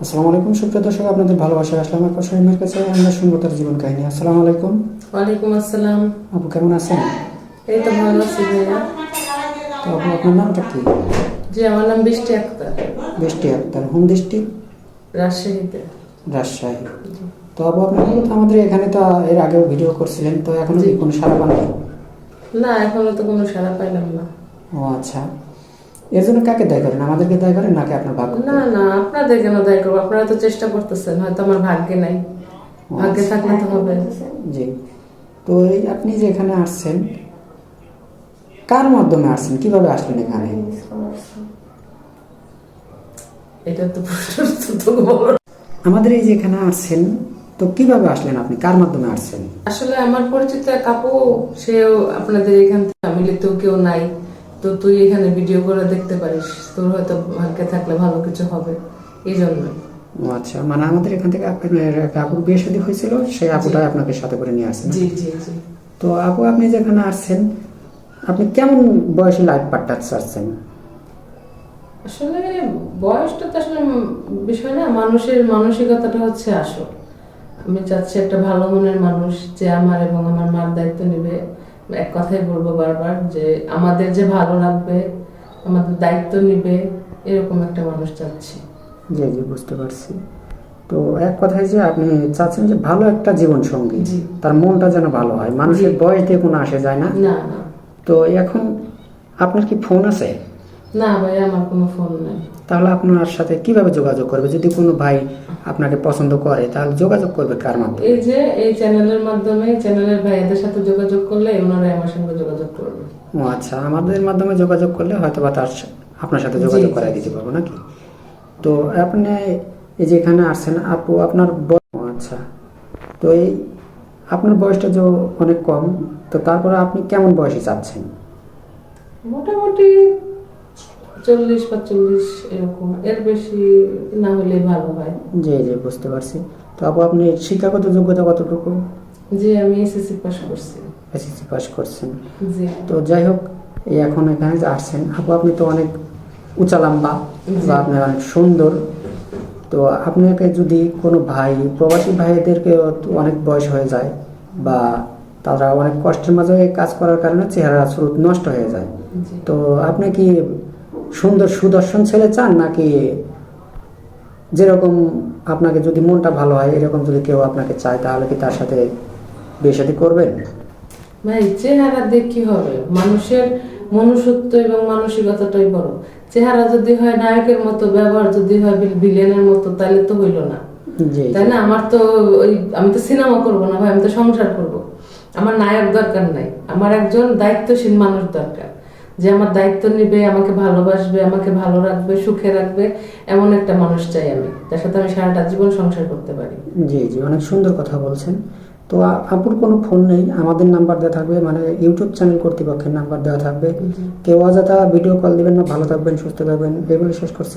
আসসালামু আলাইকুম সুপ্রিয় দর্শক, আপনাদের ভালোবাসা আসলাম আপনার শামীমের কাছে। আমরা শুনবো তার জীবন কাহিনী। আসসালামু আলাইকুম। ওয়ালাইকুম আসসালাম। আপু কেমন আছেন? এই তো ভালো আছি ভাইয়া। তো আপু আপনার নামটা কি? জি, আমার নাম বৃষ্টি আক্তার। বৃষ্টি আক্তার, হোম ডিস্ট্রিক্ট? রাজশাহীতে। রাজশাহী। তো আপু আপনি মূলত আমাদের এখানে তো এর আগেও ভিডিও করছিলেন, তো এখনো কি কোনো সাড়া পান নাই? না, এখনো তো কোনো সাড়া পাইলাম না। ও আচ্ছা, এর জন্য কাকে দায়ী করেন? আমাদেরকে দায়ী করেন নাকি আপনার ভাগ্য? না না, আপনাদের কেন দায়ী করবো? আপনারা তো চেষ্টা করতেছেন, হয়তো আমার ভাগ্যে নাই। ভাগ্যে থাকলে তো হবে। জি। তো এই আপনি যে এখানে আসছেন, কার মাধ্যমে আসছেন, কিভাবে আসলেন এখানে? এটা তো প্রশ্ন তো বলো। আমাদের এই যে এখানে আসছেন, তো কিভাবে আসলেন আপনি, কার মাধ্যমে আসছেন? আসলে আমার পরিচিত এক আপু, সেও আপনাদের এখান থেকে, ফ্যামিলিতেও কেউ নাই, তো তুই এখানে ভিডিও করে দেখতে পারিস, তোর হয়তো ভাগ্যে থাকলে ভালো কিছু হবে, এই জন্য। ও আচ্ছা, মানে আমাদের এখান থেকে আপনার এক আপুর বিয়ে শাদী হয়েছিল, সেই আপুটাই আপনাকে সাথে করে নিয়ে আসছেন। জি জি জি। তো আপু আপনি যেখানে আসছেন, আপনি কেমন বয়সী লাইফ পার্টনার চাচ্ছেন? আসলে বয়সটা তো আসলে বিষয় না, মানুষের মানসিকতাটা হচ্ছে আসল। আমি চাচ্ছি একটা ভালো মনের মানুষ, যে আমার এবং আমার মার দায়িত্ব নেবে। এক কথাই বলবো বারবার, যে আমাদের যে ভালো রাখবে, আমাদের দায়িত্ব নিবে, এরকম একটা মানুষ চাচ্ছি। জি জি, বুঝতে পারছি। তো এক কথায় যে আপনি চাচ্ছেন যে ভালো একটা জীবন সঙ্গী, জি। তার মনটা যেন ভালো হয়। মানুষের জি। বয়স দিয়ে কোনো আসে যায় না। না না। তো এখন আপনার কি ফোন আছে? না ভাই, আমার কোনো ফোন নাই। তাহলে আপনার সাথে কিভাবে যোগাযোগ করবে? যদি কোনো ভাই আপনাকে পছন্দ করে, তাহলে যোগাযোগ করবে কার মাধ্যমে? এই যে এই চ্যানেলের মাধ্যমে, চ্যানেলের ভাইয়াদের সাথে যোগাযোগ করলে ওনারাই আমার সঙ্গে যোগাযোগ করবে। ও আচ্ছা, আমাদের মাধ্যমে যোগাযোগ করলে হয়তো বা আপনার সাথে যোগাযোগ করাই দিতে পারবো নাকি? তো আপনি এই যে এখানে আসছেন আপু, আপনার ও আচ্ছা, তো এই আপনার বয়সটা যে অনেক কম, তো তারপরে আপনি কেমন বয়সে চাচ্ছেন? মোটামুটি 40-45 এরকম, এর বেশি না হলে ভালো হয়। জি জি, বুঝতে পারছি। তো আপু আপনি শিক্ষাগত যোগ্যতা কতটুকু? জি, আমি এসএসসি পাস করছি। এসএসসি পাস করছেন। জি। তো যাই হোক, এই এখন এখানে যে আসছেন আপু, আপনি তো অনেক উঁচা লম্বা, বা আপনি অনেক সুন্দর। তো আপনাকে যদি কোনো ভাই, প্রবাসী ভাইদেরকে অনেক বয়স হয়ে যায়, বা তারা অনেক কষ্টের মাঝে কাজ করার কারণে চেহারা স্রোত নষ্ট হয়ে যায়, জি। তো আপনি কি সুন্দর সুদর্শন ছেলে চান, নাকি যেরকম আপনাকে যদি মনটা ভালো হয় এরকম যদি কেউ আপনাকে চায়, তাহলে কি তার সাথে বিয়ে শাদী করবেন? ভাই, চেহারা দিয়ে কি হবে? মানুষের মনুষ্যত্ব এবং মানসিকতাটাই বড়। চেহারা যদি হয় নায়কের মতো, ব্যবহার যদি হয় ভিলেনের মতো, তাহলে তো হইল না, জি তাই না? আমার তো ওই, আমি তো সিনেমা করবো না ভাই, আমি তো সংসার করব। আমার নায়ক দরকার নাই, আমার একজন দায়িত্বশীল মানুষ দরকার, যে আমার দায়িত্ব নিবে, আমাকে ভালোবাসবে, আমাকে ভালো রাখবে, সুখে রাখবে, এমন একটা মানুষ চাই আমি, যার সাথে আমি সারাটা জীবন সংসার করতে পারি। জি জি, অনেক সুন্দর কথা বলছেন। তো আপুর কোনো ফোন নেই, আমাদের নাম্বার দেওয়া থাকবে, মানে ইউটিউব চ্যানেল কর্তৃপক্ষের নাম্বার দেওয়া থাকবে। কেউ অযথা ভিডিও কল দিবেন না। ভালো থাকবেন, সুস্থ থাকবেন, এগুলো শেষ করছি।